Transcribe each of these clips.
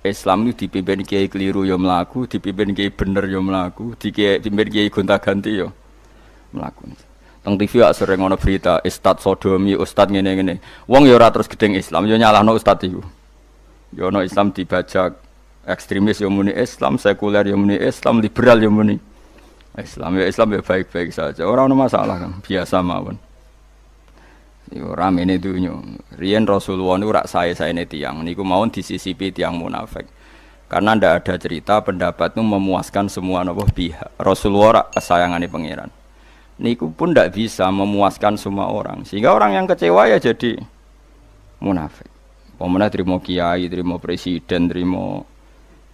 Islam itu dipimpin kiai keliru ya mlaku, dipimpin kiai bener ya mlaku, dipimpin kiai gonta-ganti ya mlaku. Teng TV sering ana berita ustad sodomi, ustad ngene-ngene. Wong ya ora terus gedeng Islam, ya nyalahno ustad iku. Ya ana Islam dibajak ekstremis ya muni Islam, sekuler ya muni Islam, liberal ya muni Islam. Ya Islam ya baik-baik saja. Ora ana masalah kan, biasa mawon. Yo ramene dunya. Riyen Rasulullah niku rak sae-saene tiyang niku mawon disisipi tiyang munafik. Karena ndak ada cerita pendapat itu memuaskan semua napa pihak. Rasulullah rak kesayangane pangeran. Niku pun ndak bisa memuaskan semua orang. Sehingga orang yang kecewa ya jadi munafik. Pemenang terima kiai, terima presiden, terima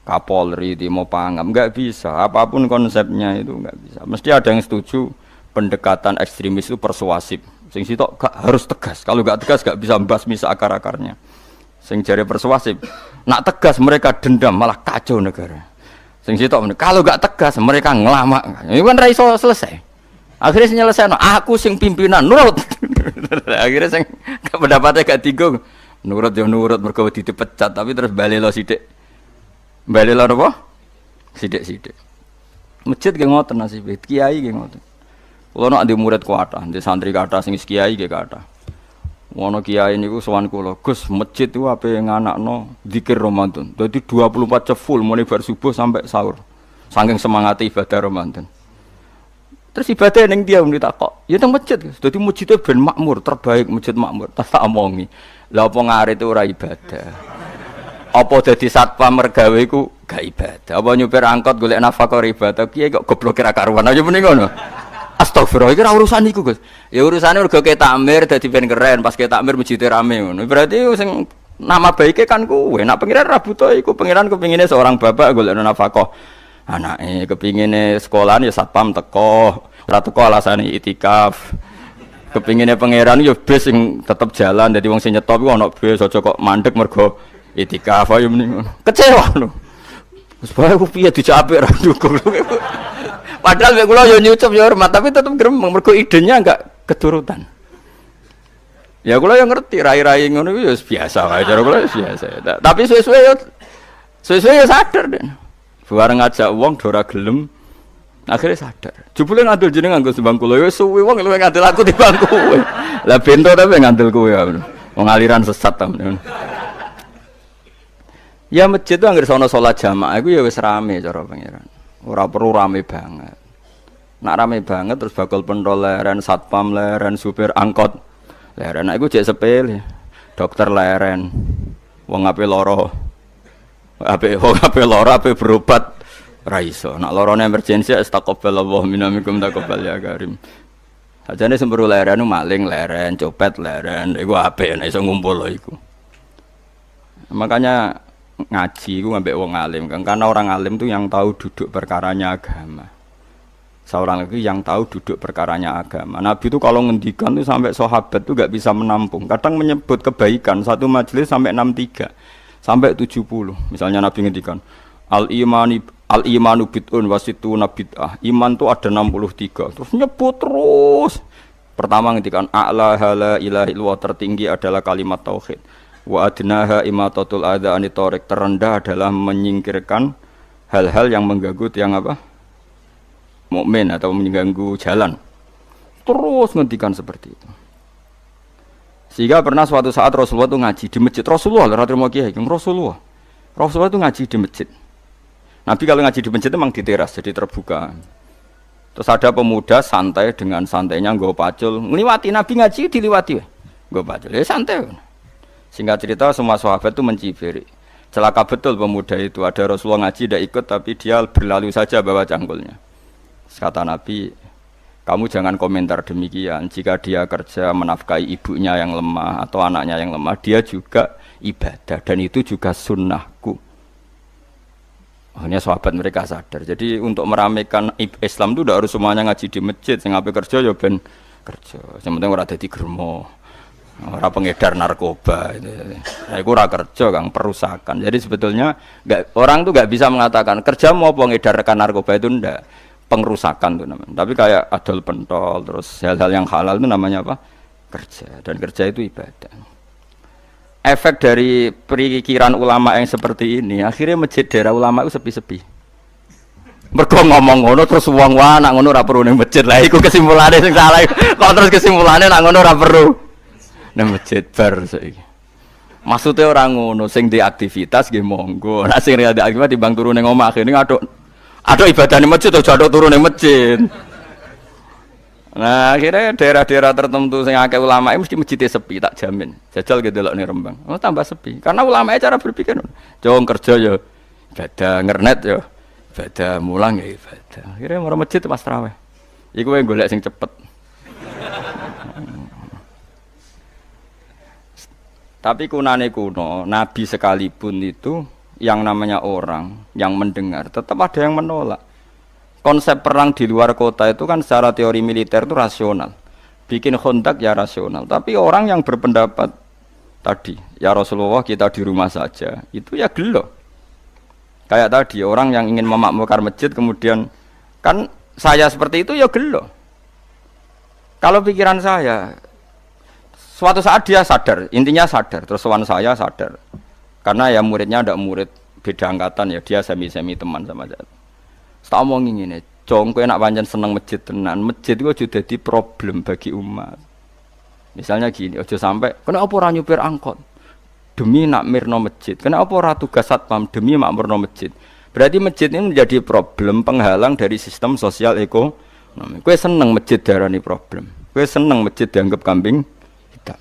Kapolri, terima pangam, enggak bisa. Apapun konsepnya itu enggak bisa. Mesti ada yang setuju pendekatan ekstremis itu persuasif. Sing sitok gak harus tegas. Kalau gak tegas gak bisa membasmi seakar-akarnya. Sing jare persuasif, nak tegas mereka dendam malah kacau negara. Sing sitok kalau gak tegas mereka ngelamak. Itu kan ra iso selesai. Akhirnya nyelesaino aku sing pimpinan nurut. Akhirnya sing pendapatnya gak tinggung. Nurut ya nurut mergo dipecat tapi terus bali lo sithik. Bali lo apa? Sithik-sithik. Masjid ge ngoten nasibe, kiai ge ngoten. Kulo nek ade murid kuatah, ade santri kathah sing kiai ge kathah. Wono kiai niku sowan kula, Gus, masjid ku ape nganakno zikir Ramadan. Dadi 24 jam full mulai bar subuh sampai sahur. Saking semangate ibadah Ramadan. Terus ibadah ning dia muni takok, ya teng masjid. Dadi masjidé ben makmur, terbaik masjid makmur. Tak omongi. Lah apa ngarit itu ora ibadah. Apa dadi satpam mergawe iku gak ibadah. Apa nyupir angkot golek nafkah ibadah, kiai kok goblok kira karuan aja muni ngono. Astagfirullah, iki ora urusan iku, Gus. Ya urusane mergo ke takmir dadi ben keren, pas ke takmir masjid rame ngono. Berarti sing nama baike kan kuwe. Nek pengiran ra butuh iku, pengiran kepingine seorang bapak golek nafkah. Anake kepingine sekolahan ya satpam teko, ora teko alasane itikaf. Kepingine pangeran ya bis sing tetep jalan, dadi wong sing nyetop iku ana bis aja kok mandek mergo itikaf ayo mending ngono. Kecewa lho. Wis bae ku piye dicapik ra dukung. Padahal mek kula yo nyucup yo hormat, tapi tetep gremeng mergo idenya enggak keturutan. Ya kula yo ngerti rai-rai ngono iku yo biasa wae cara kula biasa. Tapi suwe-suwe yo sadar deh. Bareng ngajak wong do ora gelem. Akhirnya sadar. Jebule ngandel jeneng nganggo sembang kula yo suwe wong luwih ngandel aku timbang kowe. Lah bento tapi ngandel kowe ya. Wong aliran sesat ta. Ya masjid itu anggere sono salat jamaah iku ya wis rame cara pangeran. Ora perlu rame banget. Nak rame banget terus bakal pentol leren, satpam leren, supir angkot leren. Nah iku jek sepele. Dokter leren. Wong ape lara. Ape lara ape berobat ra iso. Nak larane emergensi astagfirullah minamikum taqabbal ya karim. Ajane semburu leren maling leren, copet leren. Iku ape nek iso ngumpul iku. Makanya ngaji itu ngambil wong alim kan, karena orang alim itu yang tahu duduk perkaranya agama. Seorang lagi yang tahu duduk perkaranya agama. Nabi itu kalau ngendikan itu sampai sahabat itu gak bisa menampung. Kadang menyebut kebaikan satu majelis sampai 63 sampai 70. Misalnya Nabi ngendikan al imanu bid'un wasituna bid'ah. Iman itu ada 63. Terus nyebut terus. Pertama ngendikan a'la la ilaha illallah, tertinggi adalah kalimat tauhid. Wa adnaha imatatul adza anit thariq, terendah adalah menyingkirkan hal-hal yang mengganggu tiang apa? Mukmin atau mengganggu jalan. Terus ngendikan seperti itu. Sehingga pernah suatu saat Rasulullah itu ngaji di masjid. Rasulullah itu ngaji di masjid. Nabi kalau ngaji di masjid memang di teras, jadi terbuka. Terus ada pemuda santai dengan santainya nggo pacul, ngliwati Nabi ngaji diliwati. Nggo pacul. Ya santai. Singkat cerita semua sahabat itu mencibiri. Celaka betul pemuda itu. Ada Rasulullah ngaji tidak ikut tapi dia berlalu saja bawa cangkulnya. Kata Nabi, kamu jangan komentar demikian. Jika dia kerja menafkahi ibunya yang lemah atau anaknya yang lemah, dia juga ibadah dan itu juga sunnahku. Akhirnya sahabat mereka sadar. Jadi untuk meramaikan Islam itu tidak harus semuanya ngaji di masjid. Sing ape kerja ya ben kerja. Yang penting ora dadi germo. Orang pengedar narkoba itu, itu ora kerja kang perusakan. Jadi sebetulnya orang tuh nggak bisa mengatakan kerja mau pengedarkan narkoba itu ndak, pengrusakan tuh namanya. Tapi kayak adol pentol terus hal-hal yang halal itu namanya apa? Kerja, dan kerja itu ibadah. efek dari pikiran ulama yang seperti ini, akhirnya masjid daerah ulama itu sepi-sepi. Mergo ngomong ngono terus wong wae nak ngono ora perlu ning masjid. Lah iku kesimpulane sing salah. Kok terus kesimpulane nak ngono ora perlu ning masjid bar saiki. Maksudnya orang ngono sing di aktivitas nggih monggo. Nek sing ada aktivitas timbang turu ning omah akhirnya aduk ibadah ning masjid aja aduk turu ning masjid. Nah, akhirnya daerah-daerah tertentu sing akeh ulama mesti masjidnya sepi, tak jamin. Jajal gitu delok ning Rembang. Oh, tambah sepi. Karena ulama cara berpikir jong kerja ya ibadah, ngernet ya ibadah, mulang ya ibadah. Akhirnya marang masjid pas tarawih. Iku wae golek sing cepet. Tapi kunane kuno, Nabi sekalipun itu yang namanya orang yang mendengar, tetap ada yang menolak. Konsep perang di luar kota itu kan secara teori militer itu rasional. Bikin kontak ya rasional. Tapi orang yang berpendapat tadi, ya Rasulullah kita di rumah saja, itu ya gelo. Kayak tadi, orang yang ingin memakmurkan masjid kemudian, kan saya seperti itu ya gelo. Kalau pikiran saya, suatu saat dia sadar, intinya sadar, terus sowan saya sadar. Karena ya muridnya ada murid beda angkatan ya, dia semi-semi teman sama saya. Tak omongin ngene, jong kowe nak pancen seneng masjid tenan, masjid iku aja dadi problem bagi umat. Misalnya gini, aja sampai kenapa ora nyupir angkot demi nak mirno masjid, kenapa ora tugas satpam demi makmurno masjid. Berarti masjid ini menjadi problem penghalang dari sistem sosial ekonomi. Kowe seneng masjid darani problem. Kowe seneng masjid dianggap kambing hitam.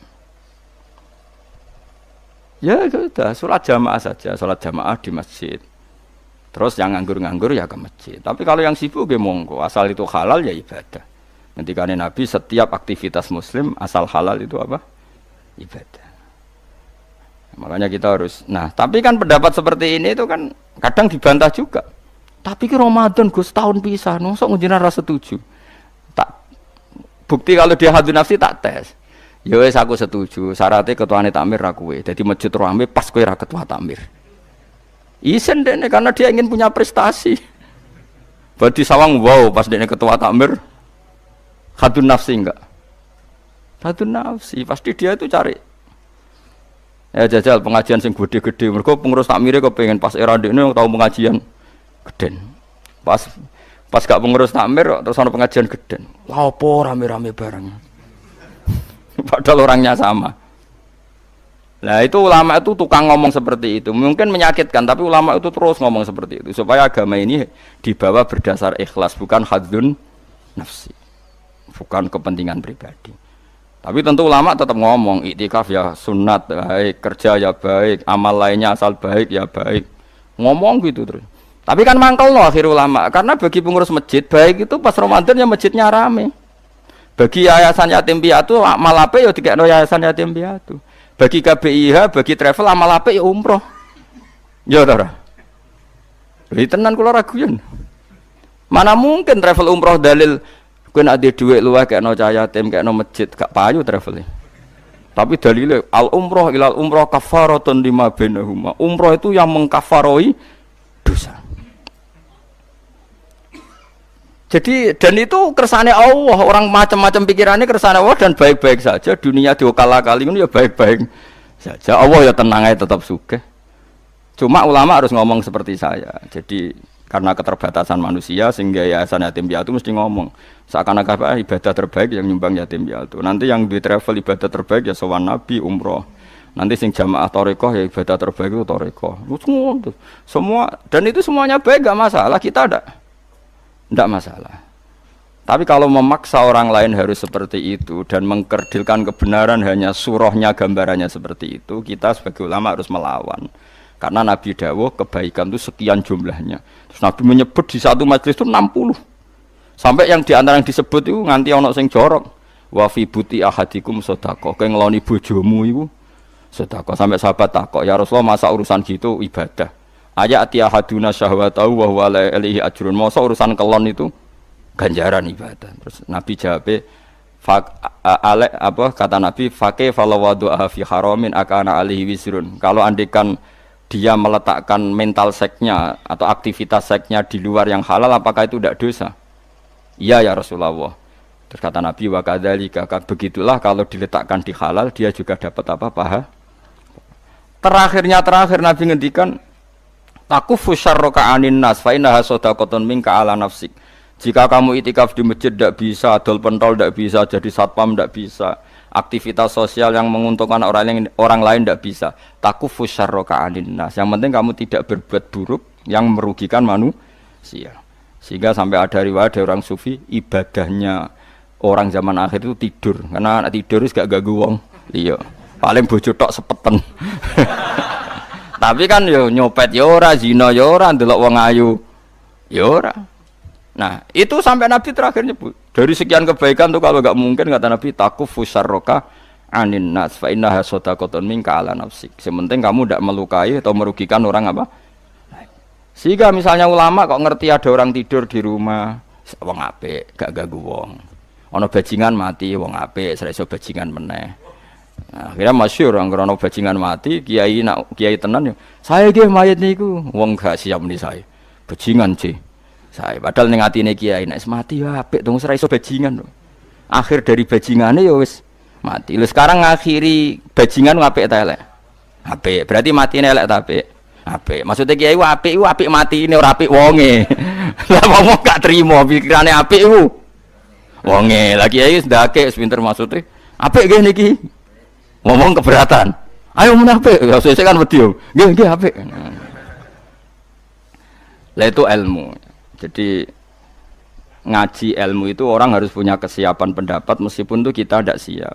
Ya sudah, sholat jamaah saja, sholat jamaah di masjid. Terus yang nganggur-nganggur ya ke masjid. Tapi kalau yang sibuk ya monggo, asal itu halal ya ibadah. Ketika Nabi setiap aktivitas muslim asal halal itu apa? Ibadah. Makanya kita harus. Nah, tapi kan pendapat seperti ini itu kan kadang dibantah juga. Tapi ki Ramadan Gus tahun pisah, nosok njenengan ra setuju. Tak bukti kalau dia hadun nafsi tak tes. Ya wis aku setuju, syaratnya ketuane takmir ra kowe. Dadi masjid rame pas kowe ra ketua takmir. Isen deh karena dia ingin punya prestasi. Berarti sawang wow pas dia ketua takmir hadun nafsi enggak? Hadun nafsi pasti dia itu cari. Ya jajal pengajian sing gede-gede. Mereka pengurus takmirnya kepengen pas era ini tahu pengajian geden. Pas gak pengurus takmir terus ada pengajian geden. Wah apa rame-rame bareng. Padahal orangnya sama. Nah itu ulama itu tukang ngomong seperti itu. Mungkin menyakitkan, tapi ulama itu terus ngomong seperti itu supaya agama ini dibawa berdasar ikhlas, bukan hadzun nafsi, bukan kepentingan pribadi. Tapi tentu ulama tetap ngomong iktikaf ya sunat baik, kerja ya baik, amal lainnya asal baik ya baik. Ngomong gitu terus. Tapi kan mangkel loh akhir ulama, karena bagi pengurus masjid baik itu pas Ramadan ya masjidnya rame. Bagi yayasan yatim piatu amal ape ya dikekno yayasan yatim piatu. Bagi KBIH, bagi travel amal apik ya umroh. Ya ora. Lha tenan kula raguyen. Mana mungkin travel umroh dalil kowe nek duwe dhuwit luwih kekno cah yatim, kekno masjid, gak payu travel. Tapi dalile al umroh ilal umroh kafaratun lima bainahuma. Umroh itu yang mengkafaroi dosa. Jadi dan itu kersane Allah, orang macam-macam pikirannya kersane Allah dan baik-baik saja. Dunia diokal-akali ini ya baik-baik saja. Allah ya tenang aja tetap sugih. Cuma ulama harus ngomong seperti saya. Jadi karena keterbatasan manusia sehingga yayasan yatim piatu mesti ngomong seakan-akan ibadah terbaik yang nyumbang yatim piatu. Nanti yang di travel ibadah terbaik ya sowan Nabi umroh. Nanti sing jamaah thariqah ya ibadah terbaik itu thariqah. Semua dan itu semuanya baik gak masalah, kita tidak masalah. Tapi kalau memaksa orang lain harus seperti itu dan mengkerdilkan kebenaran hanya surahnya gambarannya seperti itu, kita sebagai ulama harus melawan. Karena Nabi dawuh kebaikan itu sekian jumlahnya. Terus Nabi menyebut di satu majelis itu 60. Sampai yang diantara yang disebut itu nganti ana sing jorok. Wa fi buti ahadikum sedekah. Kowe ngeloni bojomu iku sedekah. Sampai sahabat takok, "Ya Rasulullah, masa urusan gitu ibadah?" Ayati ahaduna syahwatahu wa huwa alaihi ajrun. Masa urusan kelon itu ganjaran ibadah. Terus Nabi jawab, kata Nabi, "Faqih falawadu'a fi haramin akana alaihi wisrun." Kalau andikan dia meletakkan mental seksnya atau aktivitas seksnya di luar yang halal, apakah itu tidak dosa? Iya ya Rasulullah. Terus kata Nabi, "Wa kadzalika," begitulah kalau diletakkan di halal dia juga dapat apa? Paha. Terakhir Nabi ngendikan takufu syarraka anin nas fa innaha shadaqatun minka ala nafsik. Jika kamu itikaf di masjid tidak bisa, adol pentol tidak bisa, jadi satpam tidak bisa, aktivitas sosial yang menguntungkan orang lain tidak bisa. Takufu syarraka anin nas. Yang penting kamu tidak berbuat buruk yang merugikan manusia. Sehingga sampai ada riwayat dari orang sufi, ibadahnya orang zaman akhir itu tidur. Karena anak tidur itu gak ganggu wong. Iya. Paling bojo tok sepeten. Tapi kan yo nyopet yo ora, zina yo ora, ndelok wong ayu yo ora. Nah, itu sampai Nabi terakhir nyebut. Dari sekian kebaikan tuh kalau gak mungkin kata Nabi takufu syarraka anin nas fa innaha shadaqatun minka ala nafsik. Sementing kamu tidak melukai atau merugikan orang apa? Sehingga misalnya ulama kok ngerti ada orang tidur di rumah, wong apik, gak ganggu wong. Ana bajingan mati, wong apik, ora iso bajingan meneh. Nah, akhirnya masyhur anggere ana bajingan mati, kiai tenan yo. Saya nggih mayit niku, wong gak siap nih saya. Bajingan sih. Saya padahal ning atine kiai nek mati ya apik dong ora iso bajingan. Akhir dari bajingane ya wis mati. Lha sekarang ngakhiri bajingan apik ta elek? Apik. Berarti matine elek ta apik? Apik. Maksudnya kiai apik matine ora apik wonge. Lah wong gak trimo pikirane apik iku. Wonge. Lah kiai wis ndake pinter maksudnya. Apik nggih niki. Ngomong keberatan. Ayo mun apik. Ya sesuk kan wedi yo. Nggih apik. Lah itu ilmu. Jadi ngaji ilmu itu orang harus punya kesiapan pendapat meskipun itu kita tidak siap.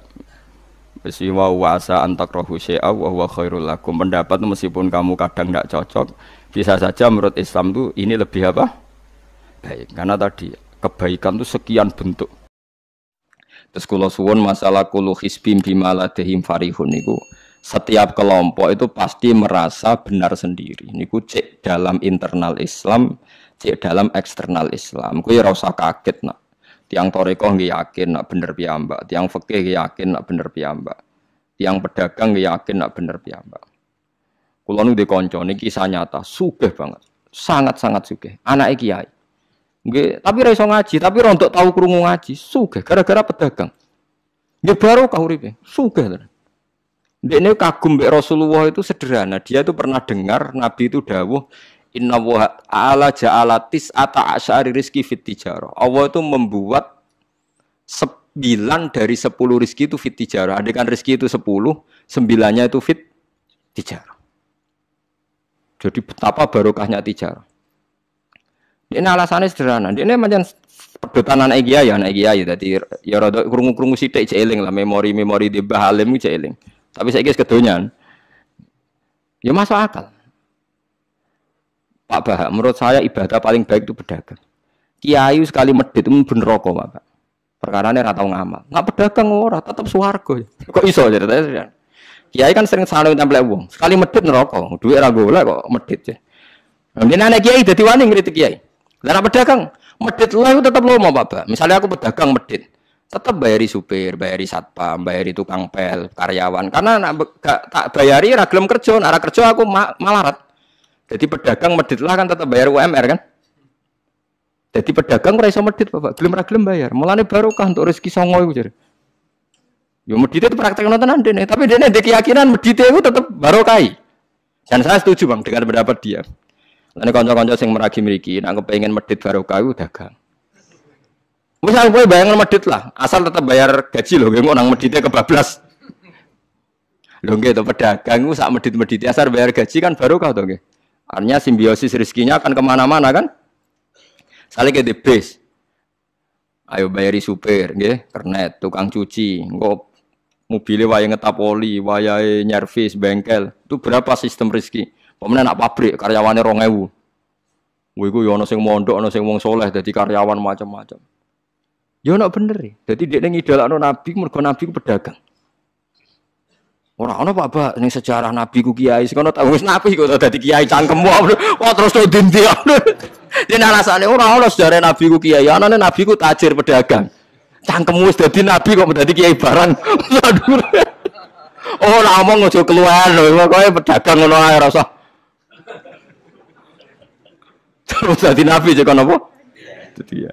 Wa wasa antakrohu syai'a wa huwa khairul lakum. Pendapat itu meskipun kamu kadang tidak cocok, bisa saja menurut Islam itu ini lebih apa? Baik. Karena tadi kebaikan itu sekian bentuk. Terus kula suwun masalah kullu hisbim bima ladehim farihun niku. Setiap kelompok itu pasti merasa benar sendiri. Niku cek dalam internal Islam, cek dalam eksternal Islam. Kuwi ora usah kaget nak. Tiang torikoh nggih yakin nak bener piyambak, tiang fikih nggih yakin nak bener piyambak. Tiang pedagang nggih yakin nak bener piyambak. Kula nu di kanca niki kisah nyata, sugih banget. Sangat-sangat sugih. Anake kiai. Nggih, tapi ora iso ngaji, tapi rontok tahu krungu ngaji, sugih gara-gara pedagang. Nggih barokah uripe, sugih tenan. Dekne kagum mbek Rasulullah itu sederhana. Dia itu pernah dengar Nabi itu dawuh Inna wa ta'ala ja'ala tis'ata asyari rizki fit tijarah. Allah itu membuat 9 dari 10 rizki itu fit tijarah. Adekan rizki itu 10, 9-nya itu fit tijarah. Jadi betapa barokahnya tijarah. Ini alasannya sederhana. Ini macam pedotan anak kiai Jadi ya rada krungu-krungu sithik cek eling lah memori-memori di Mbah Halim cek eling. Tapi saiki wis kedonyan. Ya masuk akal. Pak Bahak, menurut saya ibadah paling baik itu pedagang. Kiai sekali medit itu bener rokok, Pak. Perkarane ora tau ngamal. Nggak pedagang ora, tetep swarga. Kok iso ceritanya? Kiai kan sering salah templek wong. Sekali medit neraka, duit ra golek kok medit. Mungkin anak kiai dadi wani ngritik kiai. Lah pedagang medit lho tetep lomo, Pak Bahak. Misalnya aku pedagang medit, tetap bayari supir, bayari satpam, bayari tukang pel, karyawan. Karena gak tak bayari ra gelem kerja, nek kerja aku malarat. Jadi pedagang medit lah kan tetap bayar UMR kan. Jadi pedagang ora iso medit Bapak, gelem ra gelem bayar. Mulane barokah untuk rezeki songo iku jare. Yo medit itu praktekno tenan dene, tapi dene ndek keyakinan medit itu tetap barokai. Dan saya setuju Bang dengan pendapat dia. Lan kanca-kanca sing meragi mriki nek kepengin medit barokah iku dagang. Misal kowe bayangan medit lah, asal tetap bayar gaji lho, nggih nang medite kebablas. Lho nggih to pedagang ku sak medit-medite asal bayar gaji kan barokah to nggih. Artinya simbiosis rezekinya akan kemana-mana kan? Saling ke base. Ayo bayari supir, nggih, kernet, tukang cuci, engko mobilnya waya ngetap oli, waya nyervis, bengkel. Itu berapa sistem rezeki? Pemenang nak pabrik karyawannya 2000. Kowe iku yo ana sing mondok, ana sing wong soleh dadi karyawan macam-macam. Yo nak bener e. Dadi dekne ngidolakno nabi mergo nabi ku pedagang. Ora ana Pak ning sejarah nabi ku kiai sing ana wis nabi kok dadi kiai cangkemmu. Kok terus to dindi. Yen alasane ora ana sejarah nabi ku kiai, anane nabi ku tajir pedagang. Cangkemmu wis dadi nabi kok dadi kiai barang. Aduh. Ora omong aja keluar lho, pokoke pedagang ngono ae ora usah. Terus dadi nabi cek apa? Dadi ya.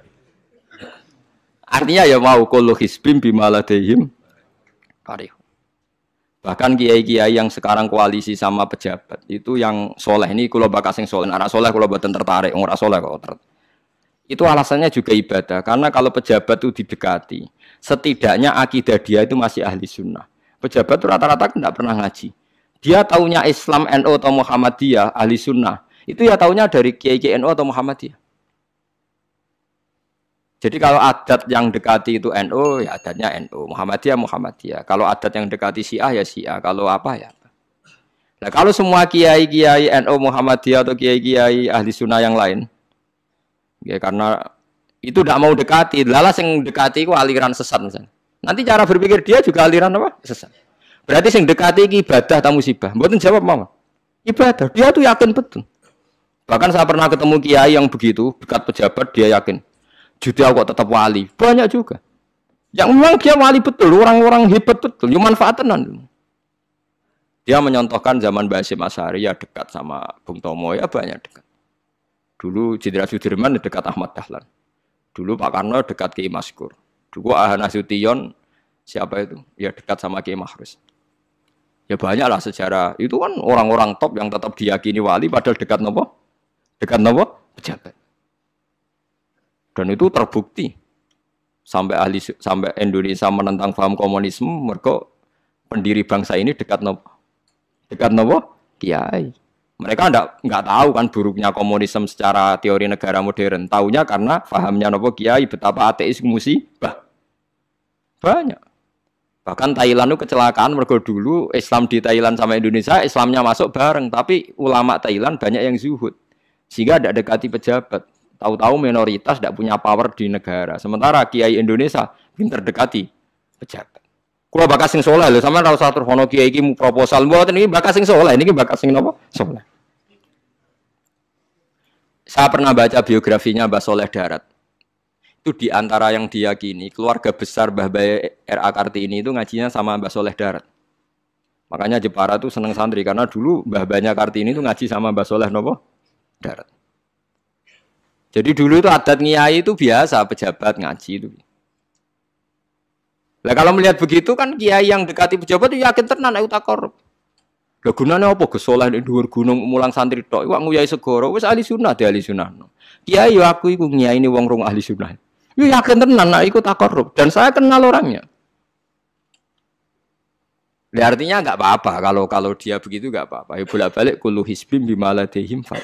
Artinya ya mau kullu hisbim bimaladehim karih. Bahkan kiai-kiai yang sekarang koalisi sama pejabat itu yang soleh ini kalau bakas yang soleh, anak soleh kalau buatan tertarik, orang soleh kok itu alasannya juga ibadah karena kalau pejabat itu didekati, setidaknya akidah dia itu masih ahli sunnah. Pejabat itu rata-rata tidak pernah ngaji. Dia taunya Islam NU atau Muhammadiyah ahli sunnah itu ya taunya dari kiai NU atau Muhammadiyah. Jadi kalau adat yang dekati itu NU, ya adatnya NU, Muhammadiyah, Muhammadiyah. Kalau adat yang dekati Syiah, ya Syiah. Kalau apa, ya apa. Nah, kalau semua kiai-kiai NU, Muhammadiyah, atau kiai-kiai ahli sunnah yang lain, ya karena itu tidak mau dekati, lalas yang dekati itu aliran sesat misalnya. Nanti cara berpikir dia juga aliran apa? Sesat. Berarti yang dekati ini ibadah atau musibah. Mboten jawab mama. Ibadah, dia tuh yakin betul. Bahkan saya pernah ketemu kiai yang begitu, dekat pejabat, dia yakin. Jadi aku tetap wali, banyak juga. Yang memang dia wali betul, orang-orang hebat betul, cuma manfaatan. Dia menyontohkan zaman Mbah Hasyim Asy'ari ya dekat sama Bung Tomo ya banyak dekat. Dulu Jenderal Sudirman dekat Ahmad Dahlan. Dulu Pak Karno dekat Kiai Maskur. Dulu Ahana Nasution siapa itu? Ya dekat sama Kiai Mahrus. Ya banyaklah sejarah. Itu kan orang-orang top yang tetap diyakini wali padahal dekat nopo? Dekat nopo? Pejabat. Dan itu terbukti sampai Indonesia menentang paham komunisme mereka pendiri bangsa ini dekat nopo kiai. Mereka nggak tahu kan buruknya komunisme secara teori negara modern, taunya karena pahamnya nopo kiai betapa ateis musibah banyak. Bahkan Thailand itu kecelakaan mereka dulu Islam di Thailand sama Indonesia Islamnya masuk bareng, tapi ulama Thailand banyak yang zuhud sehingga tidak dekati pejabat. Tahu-tahu minoritas tidak punya power di negara. Sementara kiai Indonesia pinter dekati pejabat. Kalau bakas sing soleh lho, sampean ora usah terus ono kiai iki proposal mboten iki bakas sing soleh, niki bakas sing napa? Soleh. Saya pernah baca biografinya Mbah Soleh Darat. Itu di antara yang diyakini keluarga besar Mbah Bae R.A. Kartini itu ngajinya sama Mbah Soleh Darat. Makanya Jepara itu seneng santri karena dulu Mbah Bae Kartini itu ngaji sama Mbah Soleh napa? Darat. Jadi dulu itu adat ngiyai itu biasa, pejabat ngaji itu. Lah kalau melihat begitu kan kiai yang dekati pejabat itu yakin tenan ayo tak korup. Lah gunane apa Gus Soleh ning dhuwur gunung mulang santri tok, iku nguyai segoro wis ahli sunnah de ahli sunnah. Kiai yo aku iku ngiyaine wong rong ahli sunnah. Yo yakin tenan nek iku tak korup dan saya kenal orangnya. Ya artinya enggak apa-apa kalau dia begitu enggak apa-apa. Ya bolak-balik kullu hisbim bimaladehim fa.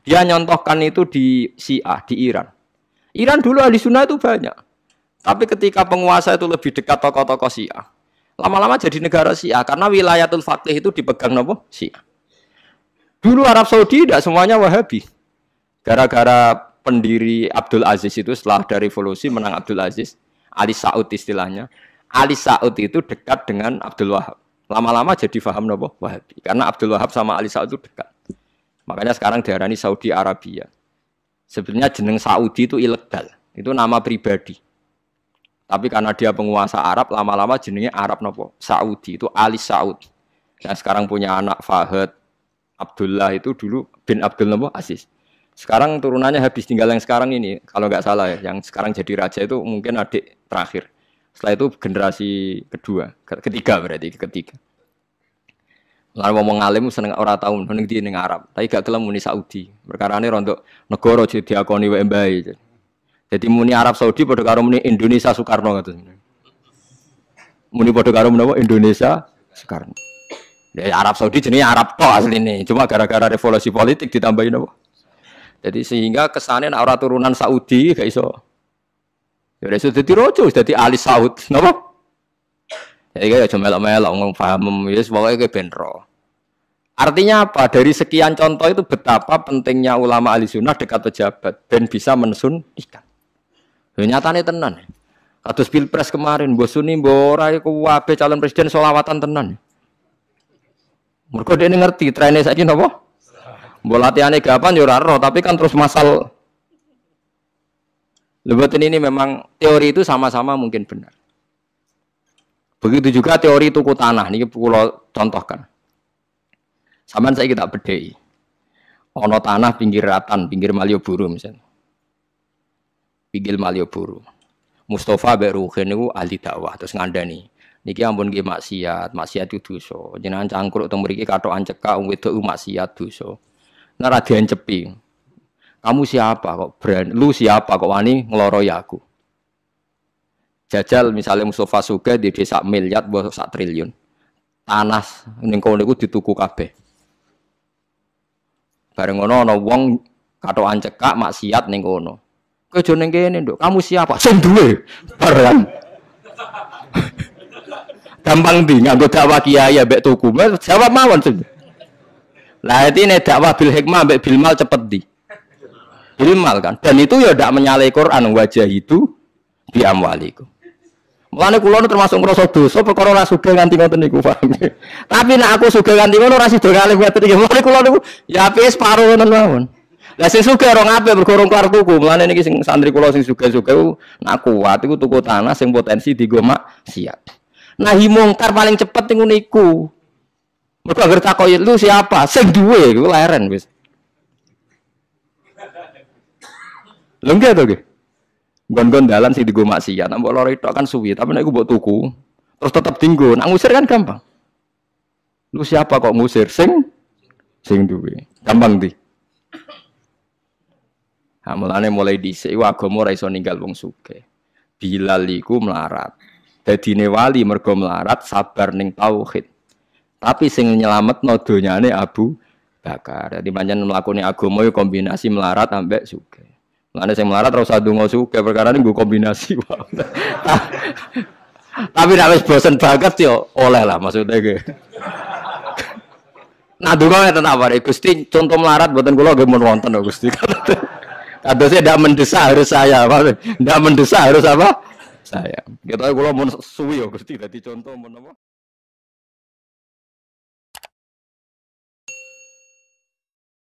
Dia nyontohkan itu di Syiah, di Iran. Iran dulu ahli sunnah itu banyak. Tapi ketika penguasa itu lebih dekat tokoh-tokoh Syiah, lama-lama jadi negara Syiah karena wilayatul faqih itu dipegang nopo Syiah. Dulu Arab Saudi tidak semuanya Wahabi. Gara-gara pendiri Abdul Aziz itu setelah ada revolusi menang Abdul Aziz, Ali Saud istilahnya. Ali Saud itu dekat dengan Abdul Wahab. Lama-lama jadi faham nopo Wahabi. Karena Abdul Wahab sama Ali Saud itu dekat. Makanya sekarang diarani Saudi Arabia. Sebenarnya jeneng Saudi itu ilegal. Itu nama pribadi. Tapi karena dia penguasa Arab, lama-lama jenengnya Arab nopo Saudi. Itu Ali Saud. Yang sekarang punya anak Fahad Abdullah itu dulu bin Abdul nopo Aziz. Sekarang turunannya habis, tinggal yang sekarang ini. Kalau nggak salah ya, yang sekarang jadi raja itu mungkin adik terakhir. Setelah itu generasi ketiga berarti ketiga. Lalu ngomong alim seneng ora tau ning ndi ning Arab, tapi gak gelem muni Saudi. Perkarane rontok negara diakoni wae mbae. Jadi muni Arab Saudi padha karo muni Indonesia Soekarno ngoten. Muni padha karo menapa Indonesia Soekarno. Ya Arab Saudi jenenge Arab tok asline, cuma gara-gara revolusi politik ditambahin apa. Jadi sehingga kesane nek ora turunan Saudi gak iso. Ya iso dadi raja, dadi Ali Saud, napa? Ya iki aja melok-melok ngomong paham wis pokoke ben ro. Artinya apa? Dari sekian contoh itu betapa pentingnya ulama ahli sunnah dekat pejabat ben bisa mensunnikan. Ya nyatane tenan. Kados Pilpres kemarin mbok suni mbok ora iku wae calon presiden selawatan tenan. Mergo dene ngerti trene saiki napa? Mbok latihane gapan ya ora ro, tapi kan terus masal. Lebatin ini memang teori itu sama-sama mungkin benar. Begitu juga teori tuku tanah, ini pulau contohkan. Saman saya kita bedai. Ono tanah pinggir Ratan, pinggir Malioboro misalnya. Pinggir Malioboro. Mustafa Beruhin itu ahli dakwah terus ngandani. Niki ampun nggih maksiat itu dosa. Jenengan cangkruk teng mriki katokan cekak wong wedok maksiat dosa. Nek ra diancepi. Kamu siapa kok lu siapa kok wani ngloroi aku? Jajal misalnya Mustafa Sugih di desa miliar mbok sak triliun. Tanah ning kono niku dituku kabeh. Bareng ngono ana wong katokan cekak maksiat ning kono. Kowe aja ning kene, Nduk. Kamu siapa? Sing duwe. Bareng. Gampang di nganggo dakwah kiai ambek tuku. Jawab mawon sing. Lah ini dakwah bil hikmah ambek bil mal cepet di. Bil mal kan. Dan itu ya ndak menyalahi Quran wajah itu bi amwalikum. Mulane kula termasuk ngrasa dosa perkara ora sugih nganti ngoten niku paham. Tapi nek aku sugih nganti ngono ora sida kalih ngoten iki. Mulane kula niku ya ape separo ngoten mawon. Lah sing sugih ora ngape perkara kelar tuku. Mulane niki sing santri kula sing sugih-sugih nak kuat iku tuku tanah sing potensi dienggo maksiat. Nahi mungkar paling cepet niku niku. Mergo anggere takoki lu siapa? Sing duwe iku leren wis. Lha nggih to nggih. Gon-gon dalan sing dienggo maksiat. Nek mbok loro tok kan suwi, tapi nek iku mbok tuku terus tetep dienggo. Nak ngusir kan gampang. Lu siapa kok ngusir? Sing duwe. Gampang di. Nah, mulai dhisik agama ora iso ninggal wong sugih. Bilal iku melarat. Dadine wali mergo melarat sabar ning tauhid. Tapi sing nyelametno donyane Abu Bakar. Dadi pancen mlakune agama yo kombinasi melarat ambek sugih. Mulane sing melarat ora usah ndonga sugih perkara nggo kombinasi wae. Tapi nek wis bosen banget yo oleh lah maksudnya ge. Nah donga ngeten apa Gusti contoh melarat mboten kula nggih mun wonten Gusti. Kadosnya ndak mendesak harus saya, ndak mendesak harus apa? Saya. Kita kula mun suwi ya Gusti dadi contoh mun apa?